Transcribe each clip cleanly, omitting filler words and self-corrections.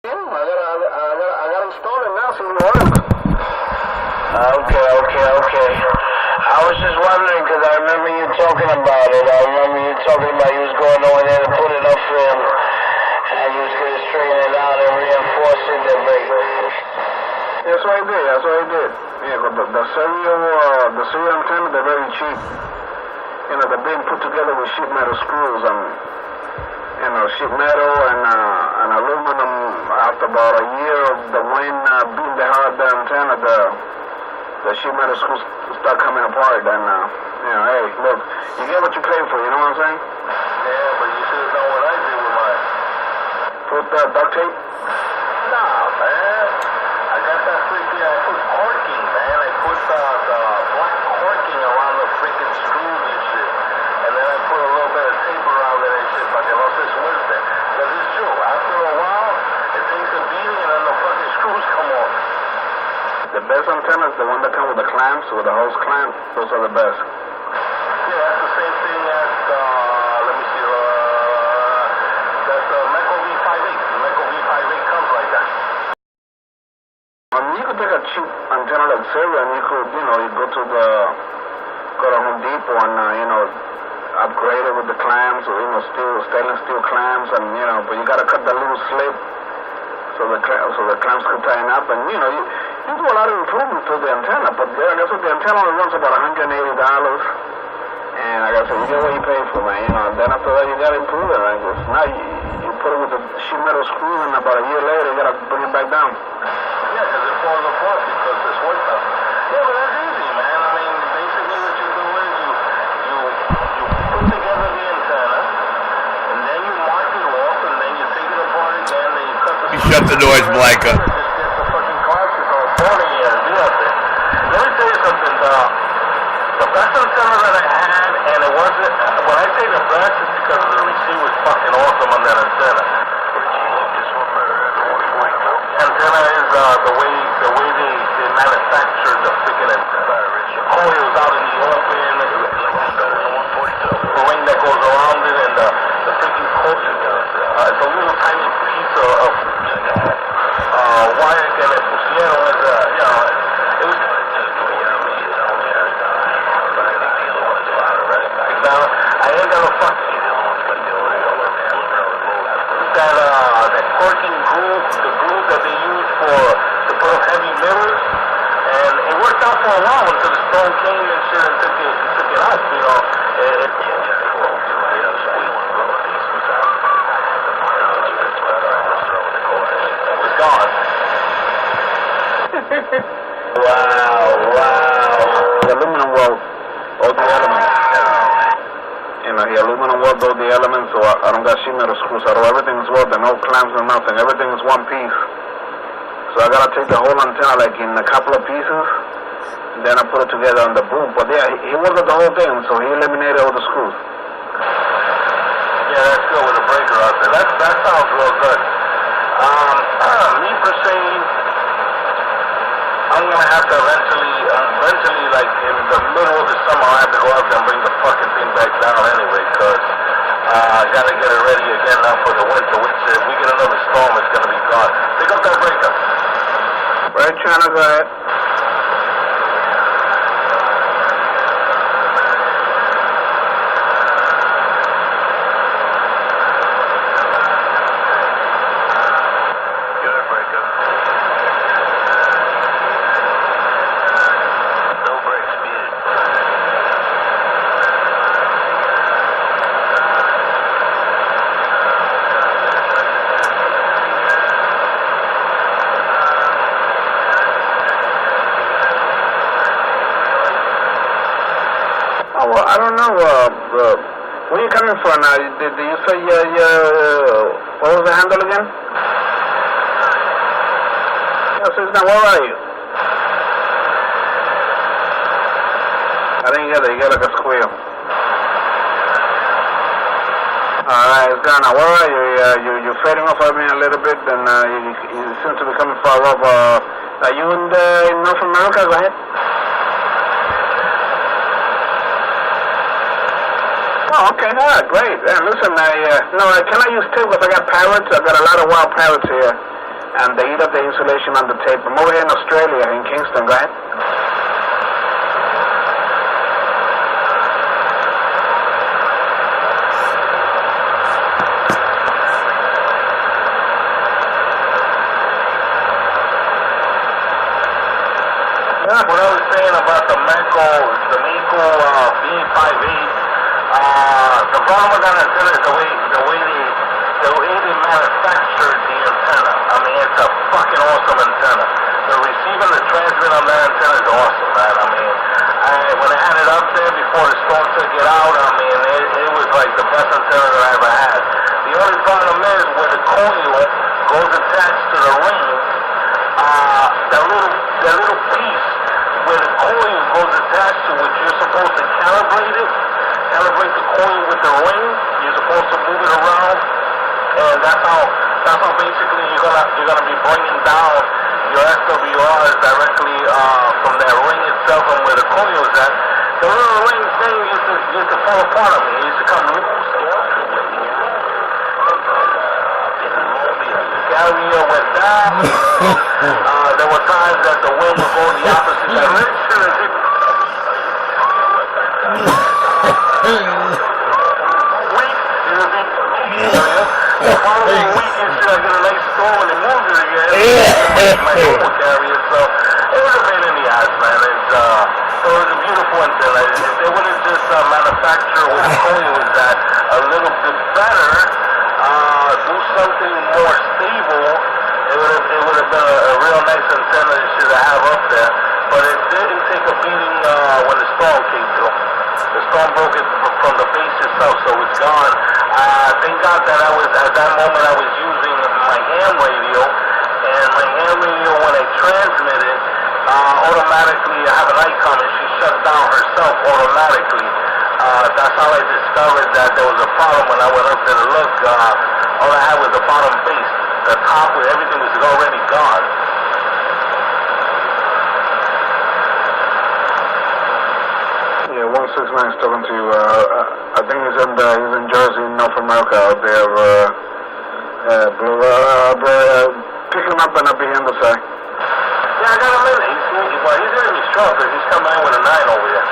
I got them stolen now, so it works. Okay. I was just wondering, because I remember you talking about it. I remember you talking about you was going over there to put it up for him, and you was going to straighten it out and reinforce it and break it. That's what I did. Yeah, but the serial antenna, they're very cheap. You know, they're being put together with sheet metal screws and, you know, sheet metal and aluminum. After about a year of the wind beating the hard the antenna, the sheet metal screws start coming apart. And, you know, hey, look, you get what you pay for, you know what I'm saying? Yeah, but you should have done what I did with mine. Put duct tape? Nah, man. I got that freaking, I put corking, man. I put the black corking around the freaking screws and shit. And then I put a little bit of tape around it and shit, para que no se suelte. Because it's true, after a while, it takes a beating and then the fucking screws come off. The best antenna is the one that comes with the clamps, with the hose clamp. Those are the best. Yeah, that's the same thing as let me see, that's the Meko V58. The Meko V58 comes like that. You could take a cheap antenna like Silver and you could, you know, you go to Home Depot and, you know, upgrade it with the clamps or, you know, stainless steel clamps and, you know, but you gotta cut that little slit so the clamps could tighten up and, you know, you do a lot of improvement to the antenna, but that's what the antenna only runs about $180. And like I said, you get what you pay for, man, you know, and then after that you gotta improve it, right? Because now you put it with the sheet metal screws and about a year later you gotta bring it back down. Yeah, because it falls apart because it's work done. Yeah, but that's easy, man. I mean, basically what you do is you put together the antenna, and then you mark it off, and then you take it apart again, then you cut the... Shut the noise, Blanca. Just get the fucking classes on boarding you and do that thing. Let me tell you something, the best antenna that I had, and it wasn't... When I say the best, it's because the receiver's fucking awesome on that antenna. Antenna is the way they manufacture the freaking antenna. The coils out in the open, the ring that goes around it, and the freaking coil. It's a little tiny piece of wire que le pusieron. You know, it was. I ain't gonna fuck. That corking groove, the groove that they use to put up heavy mirrors, and it worked out for a while until the storm came and shit and took it out, you know. It was gone. Wow. The aluminum weld, all the elements. You know, the aluminum weld, all the elements, so I don't got sheet metal screws, so everything's welded, no clamps, no nothing, everything is one piece. So I gotta take the whole antenna like in a couple of pieces, and then I put it together on the boom. But yeah, he welded the whole thing, so he eliminated all the screws. Yeah, that's good with a breaker out there. That sounds real good. Me per se, I'm gonna have to eventually, like in the middle of the summer, I have to go out there and bring the fucking thing back down anyway, because I gotta get it ready again now for the winter, which if we get another storm, it's gonna be gone. Pick up that breaker. Right, China, go ahead. Well, I don't know, where are you coming from now? Did you say what was the handle again? Yeah, so now, where are you? I didn't get it, you got like a squeal. Alright, it's gone now. Where are you? You're fading off of me a little bit, and you seem to be coming far off. Are you in North America? Go ahead. Oh, okay, all right, great. And listen, can I use tape because I got parrots? I've got a lot of wild parrots here. and they eat up the insulation on the tape. I'm over here in Australia, in Kingston, right? What I was saying about the Mako B58, the problem with that antenna is the way they manufactured the antenna. I mean, it's a fucking awesome antenna. The receive and the transmit on that antenna is awesome, man. I mean, when I had it up there before the storm took it out, I mean, it was like the best antenna that I ever had. The only problem is where the coil goes attached to the ring, that little piece where the coil goes attached to which you're supposed to calibrate the coil with the ring. You're supposed to move it around, and that's how basically you're gonna be bringing down your SWRs directly from that ring itself and where the coil is at. The little ring thing used to fall apart on me. It used to come loose. Carrier went down. There were times that the wind would go the opposite direction. The following week, you see, I get a nice storm and it moves it again. My normal carrier, so it was a pain in the ass, man. So it was a beautiful antenna. If they would have just manufactured where the coil was at a little bit better, do something more stable, it would have been a real nice antenna you should have up there. But it didn't take a beating when the storm came through. The storm broke it from the base itself, so it's gone. Thank God that at that moment I was using my ham radio, and my ham radio, when I transmit it, automatically I have an icon and she shuts down herself automatically. That's how I discovered that there was a problem when I went up there to look. All I had was the bottom base. The top, everything was already gone. Yeah, 169 is talking to you. I think he's in Jersey, North America, out there. Pick him up and I'll be here in the side. Yeah, I got him in. He's in his truck, but he's coming in with a 9 over here.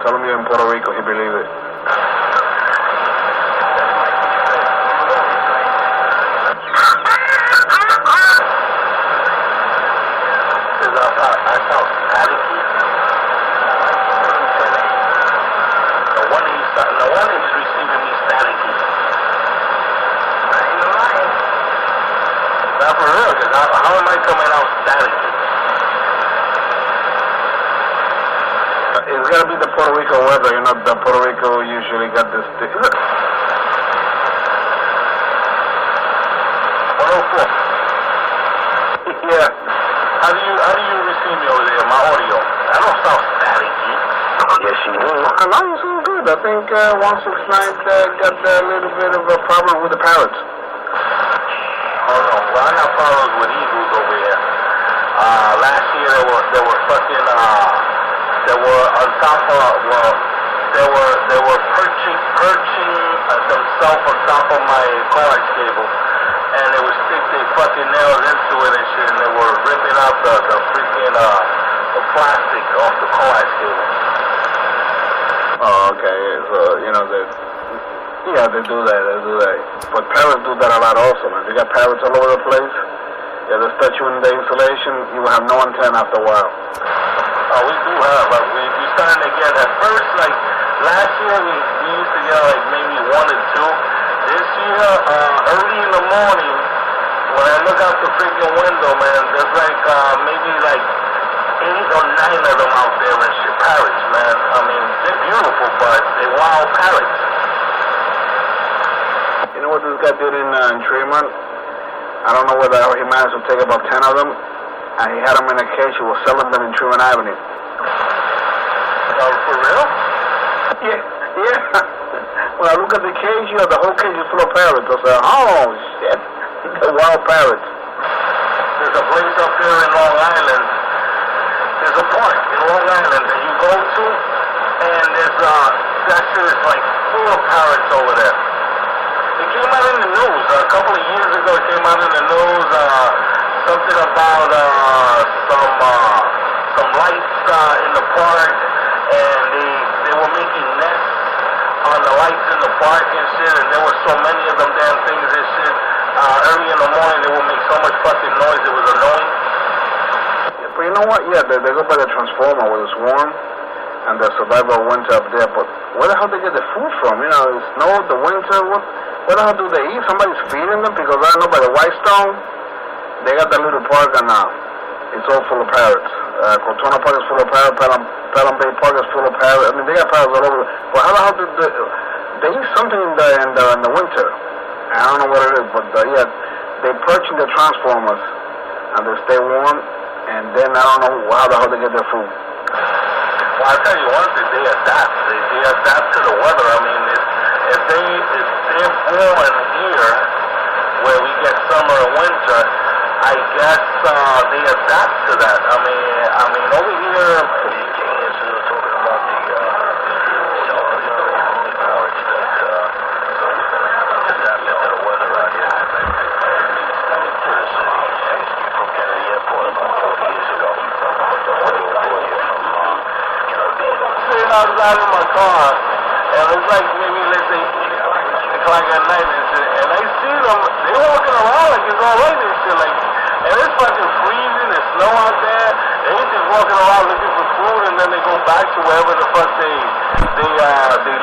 Tell him you're in Puerto Rico, he believe it. How am I coming out static? It's gotta be the Puerto Rico weather, you know, the Puerto Rico usually got this thing. 104. Yeah. How do you receive me over there, my audio? I don't sound staticky. Yes, you do. No, you sound good. I think 169 got a little bit of a problem with the parrots. Oh no, well I got problems with eagles over here. Last year they were fucking they were on top of they were perching themselves on top of my coax cable, and they would stick their fucking nails into it and shit, and they were ripping out the freaking the plastic off the coax cable. Oh, okay. So you know they do that. But parrots do that a lot also, man. If you got parrots all over the place, yeah, they start you in the insulation, you will have no antenna after a while. Oh, we do have, but we starting to get, at first, like, last year we used to get like maybe 1 or 2. This year, early in the morning, when I look out the freaking window, man, there's like maybe like 8 or 9 of them out there and shit, parrots, man. I mean, they're beautiful, but they're wild parrots. You know what this guy did in Tremont? I don't know whether he managed to take about 10 of them, and he had them in a cage. He was selling them in Tremont Avenue. Oh, for real? Yeah. When I look at the cage, you know, the whole cage is full of parrots. I said, oh, shit, they're wild parrots. There's a place up there in Long Island. There's a a park in Long Island that you go to, and there's that shit is like full of parrots over there. It came out in the news a couple of years ago. It came out in the news something about some lights in the park, and they were making nests on the lights in the park and shit, and there were so many of them damn things and shit. Early in the morning, they would make so much fucking noise, it was annoying. But you know what? Yeah, they go by the transformer where it's warm, and the survival winter up there. But where the hell they get the food from? You know, the snow, the winter. What the hell do they eat? Somebody's feeding them? Because I know by the Whitestone, they got that little park, and it's all full of parrots. Cortona Park is full of parrots. Pelham Bay Park is full of parrots. I mean, they got parrots all over. But how the hell did they eat something in the winter? I don't know what it is, but yeah, they perch in the transformers, and they stay warm, and then I don't know how the hell they get their food. Well, I'll tell you one thing, they adapt. They adapt to the weather. I mean, if they're born here, where we get summer and winter, I guess they adapt to that. I mean, over here, talking about the I was out in my car, and it's like maybe let's say 8 o'clock at night and shit, and I see them, they walking around like it's alright and shit, like, and it's fucking freezing, there's snow out there, they just walking around looking for food, and then they go back to wherever the fuck they live.